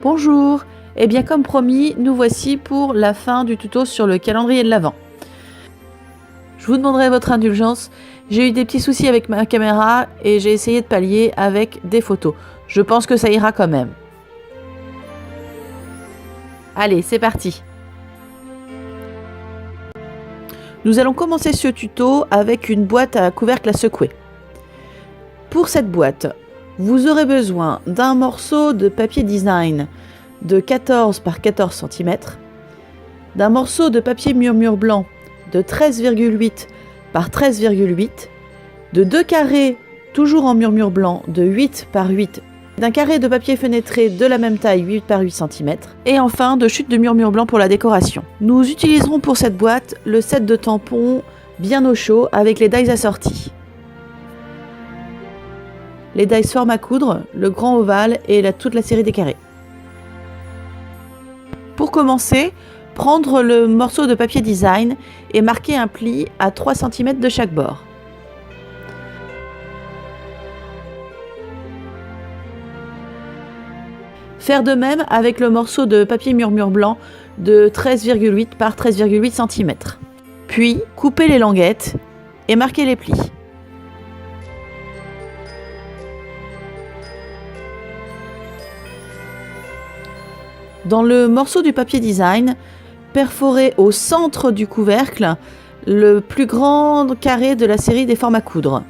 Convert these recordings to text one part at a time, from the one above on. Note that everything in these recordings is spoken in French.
Bonjour, et bien comme promis, nous voici pour la fin du tuto sur le calendrier de l'Avent. Je vous demanderai votre indulgence, j'ai eu des petits soucis avec ma caméra et j'ai essayé de pallier avec des photos. Je pense que ça ira quand même. Allez, c'est parti. Nous allons commencer ce tuto avec une boîte à couvercle à secouer. Pour cette boîte, vous aurez besoin d'un morceau de papier design de 14 par 14 cm, d'un morceau de papier murmure blanc de 13,8 par 13,8, de 2 carrés toujours en murmure blanc de 8 par 8, d'un carré de papier fenêtré de la même taille 8 par 8 cm, et enfin de chutes de murmure blanc pour la décoration. Nous utiliserons pour cette boîte le set de tampons bien au chaud avec les dies assortis. Les dies forme à coudre, le grand ovale et toute la série des carrés. Pour commencer, prendre le morceau de papier design et marquer un pli à 3 cm de chaque bord. Faire de même avec le morceau de papier murmure blanc de 13,8 par 13,8 cm. Puis, couper les languettes et marquer les plis. Dans le morceau du papier design, perforez au centre du couvercle le plus grand carré de la série des formes à coudre.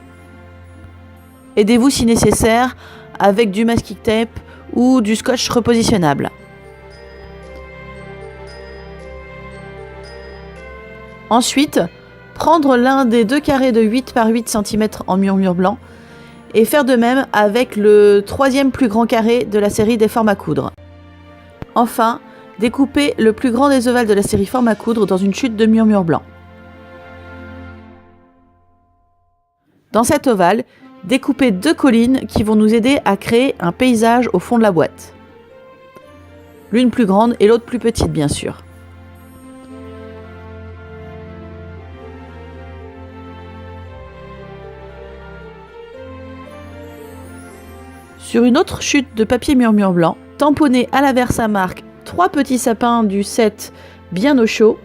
Aidez-vous si nécessaire avec du masking tape ou du scotch repositionnable. Ensuite, prendre l'un des 2 carrés de 8 par 8 cm en murmure blanc et faire de même avec le 3e plus grand carré de la série des formes à coudre. Enfin, découpez le plus grand des ovales de la série forme à coudre dans une chute de murmure blanc. Dans cet ovale, découpez 2 collines qui vont nous aider à créer un paysage au fond de la boîte. L'une plus grande et l'autre plus petite, bien sûr. Sur une autre chute de papier murmure blanc, tamponnez à la Versamark 3 petits sapins du set bien au chaud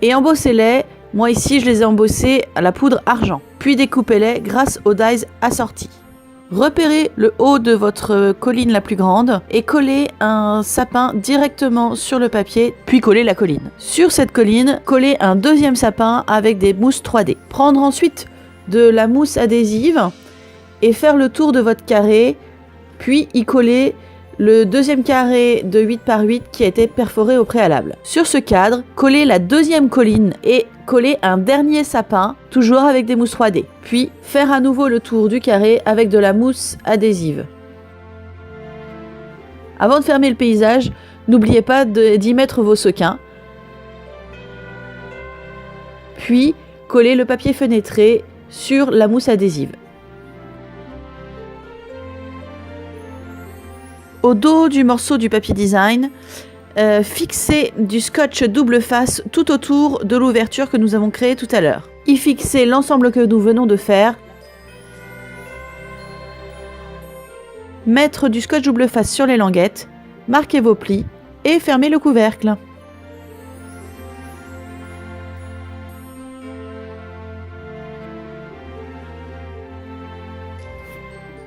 et embossez-les. Moi ici je les ai embossés à la poudre argent, puis découpez-les grâce aux dies assortis. Repérez le haut de votre colline la plus grande et collez un sapin directement sur le papier, puis collez la colline. Sur cette colline, collez un 2e sapin avec des mousses 3D. Prendre ensuite de la mousse adhésive et faire le tour de votre carré, puis y coller le 2e carré de 8 par 8 qui a été perforé au préalable. Sur ce cadre, collez la 2e colline et collez un dernier sapin, toujours avec des mousses 3D. Puis, faire à nouveau le tour du carré avec de la mousse adhésive. Avant de fermer le paysage, n'oubliez pas d'y mettre vos sequins. Puis, collez le papier fenêtré sur la mousse adhésive. Au dos du morceau du papier design, fixez du scotch double face tout autour de l'ouverture que nous avons créée tout à l'heure. Y fixez l'ensemble que nous venons de faire. Mettre du scotch double face sur les languettes, marquez vos plis et fermez le couvercle.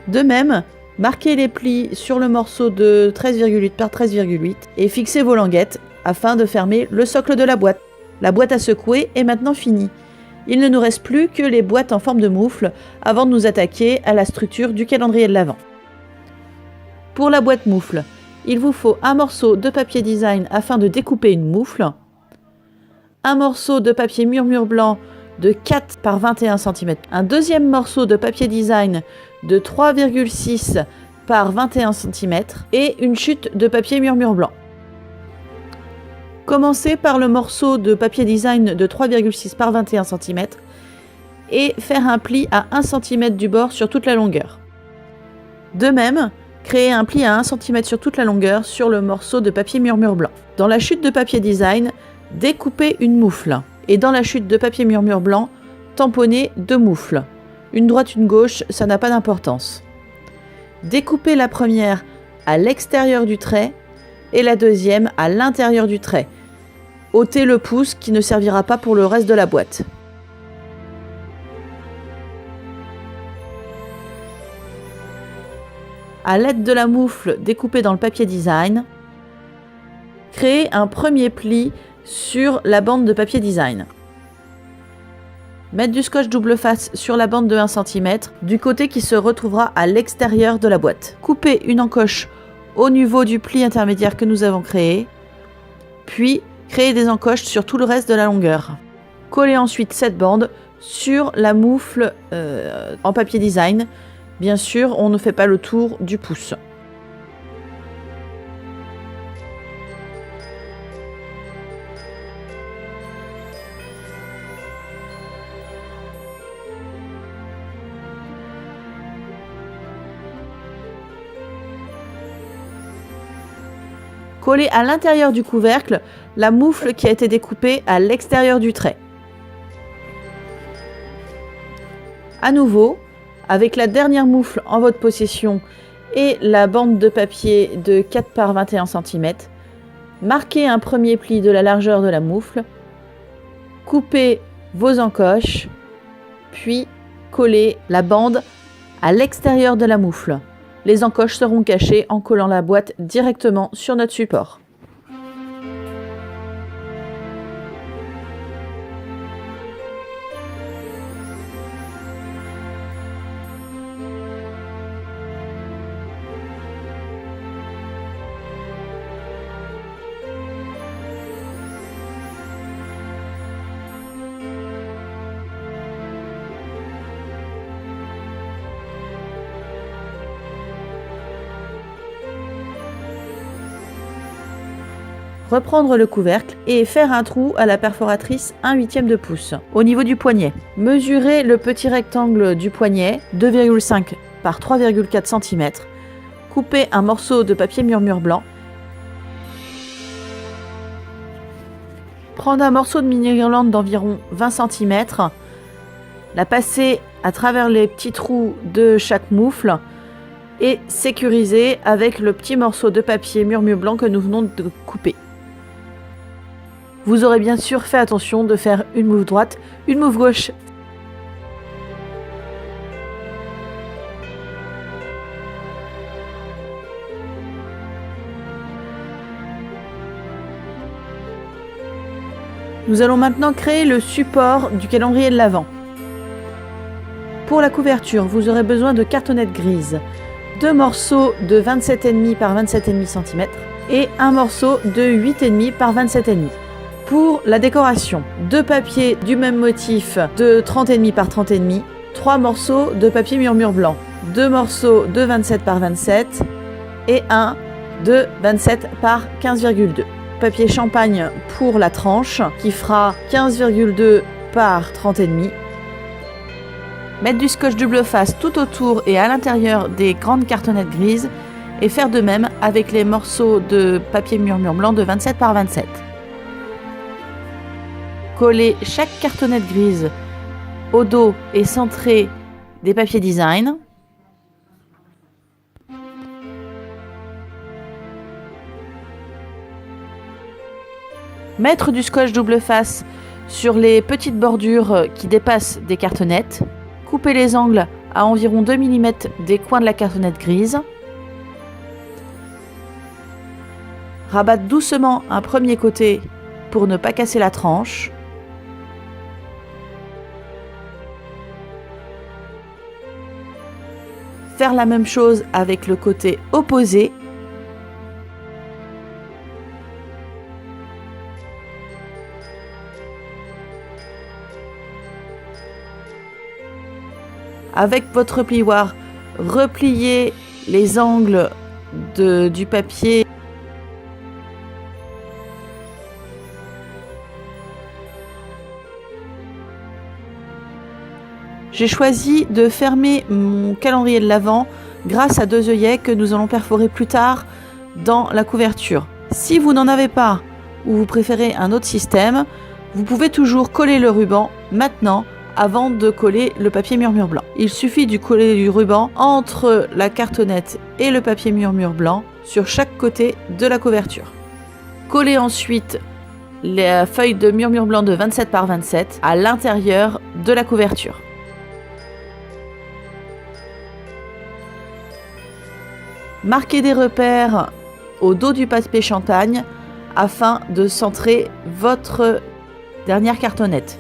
De même, marquez les plis sur le morceau de 13,8 par 13,8 et fixez vos languettes afin de fermer le socle de la boîte. La boîte à secouer est maintenant finie. Il ne nous reste plus que les boîtes en forme de moufle avant de nous attaquer à la structure du calendrier de l'Avent. Pour la boîte moufle, il vous faut un morceau de papier design afin de découper une moufle, un morceau de papier murmure blanc de 4 par 21 cm, un 2e morceau de papier design de 3,6 par 21 cm et une chute de papier murmure blanc. Commencez par le morceau de papier design de 3,6 par 21 cm et faire un pli à 1 cm du bord sur toute la longueur. De même, créez un pli à 1 cm sur toute la longueur sur le morceau de papier murmure blanc. Dans la chute de papier design, découpez une moufle. Et dans la chute de papier murmure blanc, tamponnez 2 moufles. Une droite, une gauche, ça n'a pas d'importance. Découpez la première à l'extérieur du trait et la deuxième à l'intérieur du trait. Ôtez le pouce qui ne servira pas pour le reste de la boîte. À l'aide de la moufle découpée dans le papier design, créez un premier pli sur la bande de papier design. Mettre du scotch double face sur la bande de 1 cm du côté qui se retrouvera à l'extérieur de la boîte. Coupez une encoche au niveau du pli intermédiaire que nous avons créé, puis créez des encoches sur tout le reste de la longueur. Collez ensuite cette bande sur la moufle en papier design. Bien sûr, on ne fait pas le tour du pouce. Collez à l'intérieur du couvercle la moufle qui a été découpée à l'extérieur du trait. À nouveau, avec la dernière moufle en votre possession et la bande de papier de 4 par 21 cm, marquez un premier pli de la largeur de la moufle, coupez vos encoches, puis collez la bande à l'extérieur de la moufle. Les encoches seront cachées en collant la boîte directement sur notre support. Reprendre le couvercle et faire un trou à la perforatrice 1/8 de pouce au niveau du poignet. Mesurez le petit rectangle du poignet 2,5 par 3,4 cm. Coupez un morceau de papier murmure blanc. Prendre un morceau de mini-guirlande d'environ 20 cm. La passer à travers les petits trous de chaque moufle et sécuriser avec le petit morceau de papier murmure blanc que nous venons de couper. Vous aurez bien sûr fait attention de faire une mouve droite, une mouve gauche. Nous allons maintenant créer le support du calendrier de l'Avent. Pour la couverture, vous aurez besoin de cartonnettes grises, 2 morceaux de 27,5 par 27,5 cm et un morceau de 8,5 par 27,5. Pour la décoration, 2 papiers du même motif de 30,5 par 30,5, 3 morceaux de papier murmure blanc, 2 morceaux de 27 par 27 et un de 27 par 15,2. Papier champagne pour la tranche qui fera 15,2 par 30,5. Mettre du scotch double face tout autour et à l'intérieur des grandes cartonnettes grises et faire de même avec les morceaux de papier murmure blanc de 27 par 27. Coller chaque cartonnette grise au dos et centré des papiers design. Mettre du scotch double face sur les petites bordures qui dépassent des cartonnettes. Couper les angles à environ 2 mm des coins de la cartonnette grise. Rabattre doucement un premier côté pour ne pas casser la tranche. Faire la même chose avec le côté opposé. Avec votre plioir, repliez les angles du papier. J'ai choisi de fermer mon calendrier de l'Avent grâce à 2 œillets que nous allons perforer plus tard dans la couverture. Si vous n'en avez pas ou vous préférez un autre système, vous pouvez toujours coller le ruban maintenant avant de coller le papier murmure blanc. Il suffit de coller du ruban entre la cartonnette et le papier murmure blanc sur chaque côté de la couverture. Collez ensuite les feuilles de murmure blanc de 27 par 27 à l'intérieur de la couverture. Marquez des repères au dos du papier champagne afin de centrer votre dernière cartonnette.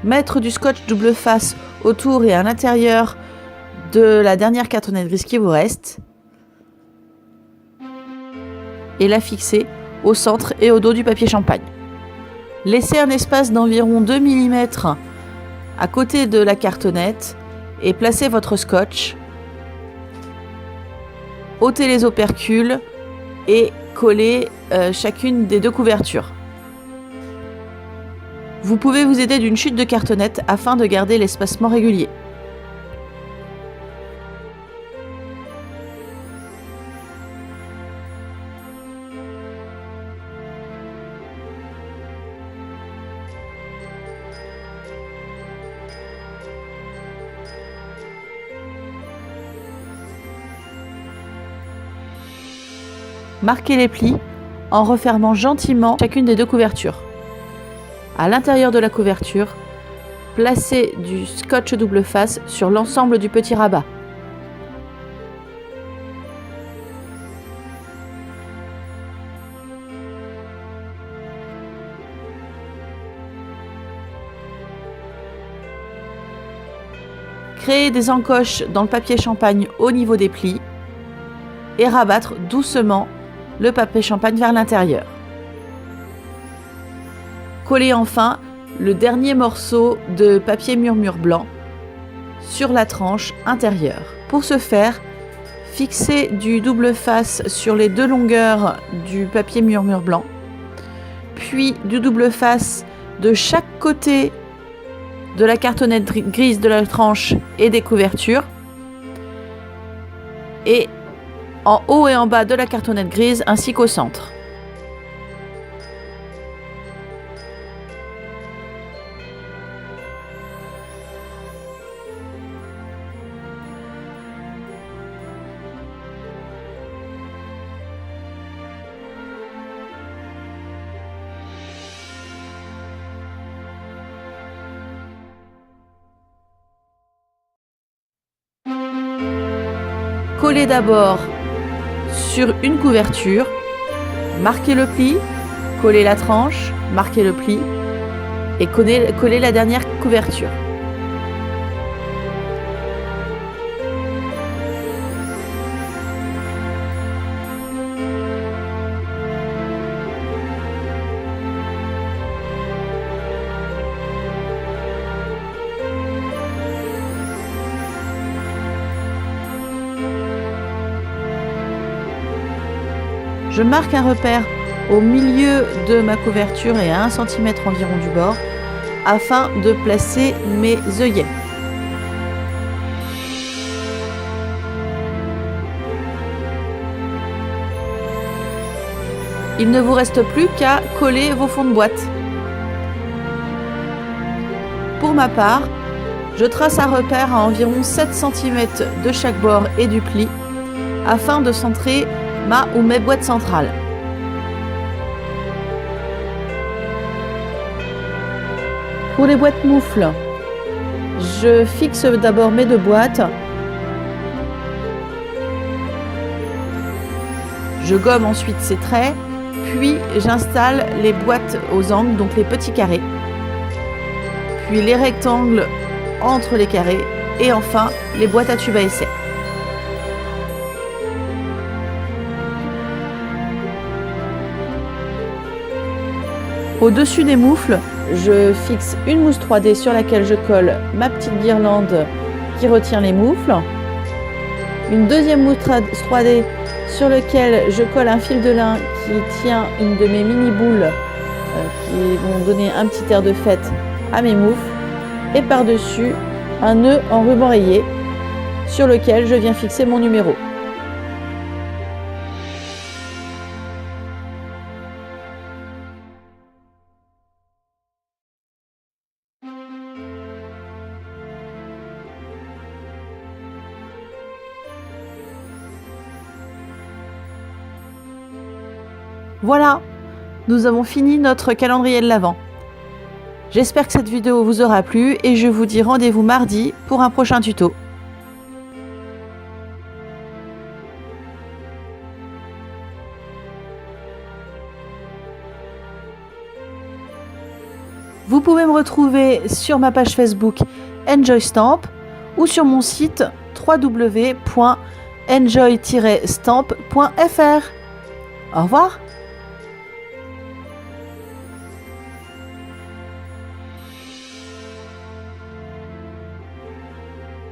Mettre du scotch double face autour et à l'intérieur de la dernière cartonnette grise qui vous reste. Et la fixer au centre et au dos du papier champagne. Laissez un espace d'environ 2 mm à côté de la cartonnette et placez votre scotch. Ôtez les opercules et collez chacune des deux couvertures. Vous pouvez vous aider d'une chute de cartonnette afin de garder l'espacement régulier. Marquez les plis en refermant gentiment chacune des deux couvertures. À l'intérieur de la couverture, placez du scotch double face sur l'ensemble du petit rabat. Créez des encoches dans le papier champagne au niveau des plis et rabattre doucement le papier champagne vers l'intérieur. Collez enfin le dernier morceau de papier murmure blanc sur la tranche intérieure. Pour ce faire, fixez du double face sur les deux longueurs du papier murmure blanc, puis du double face de chaque côté de la cartonnette grise de la tranche et des couvertures, et en haut et en bas de la cartonnette grise ainsi qu'au centre. Collez d'abord sur une couverture, marquez le pli, collez la tranche, marquez le pli et collez la dernière couverture. Je marque un repère au milieu de ma couverture et à 1 cm environ du bord afin de placer mes œillets. Il ne vous reste plus qu'à coller vos fonds de boîte. Pour ma part, je trace un repère à environ 7 cm de chaque bord et du pli afin de centrer ma ou mes boîtes centrales. Pour les boîtes moufles, je fixe d'abord mes deux boîtes. Je gomme ensuite ces traits, puis j'installe les boîtes aux angles, donc les petits carrés, puis les rectangles entre les carrés et enfin les boîtes à tube à essai. Au-dessus des moufles, je fixe une mousse 3D sur laquelle je colle ma petite guirlande qui retient les moufles. Une deuxième mousse 3D sur laquelle je colle un fil de lin qui tient une de mes mini boules qui vont donner un petit air de fête à mes moufles. Et par-dessus, un nœud en ruban rayé sur lequel je viens fixer mon numéro. Voilà, nous avons fini notre calendrier de l'Avent. J'espère que cette vidéo vous aura plu et je vous dis rendez-vous mardi pour un prochain tuto. Vous pouvez me retrouver sur ma page Facebook Enjoy Stamp ou sur mon site www.enjoy-stamp.fr. Au revoir.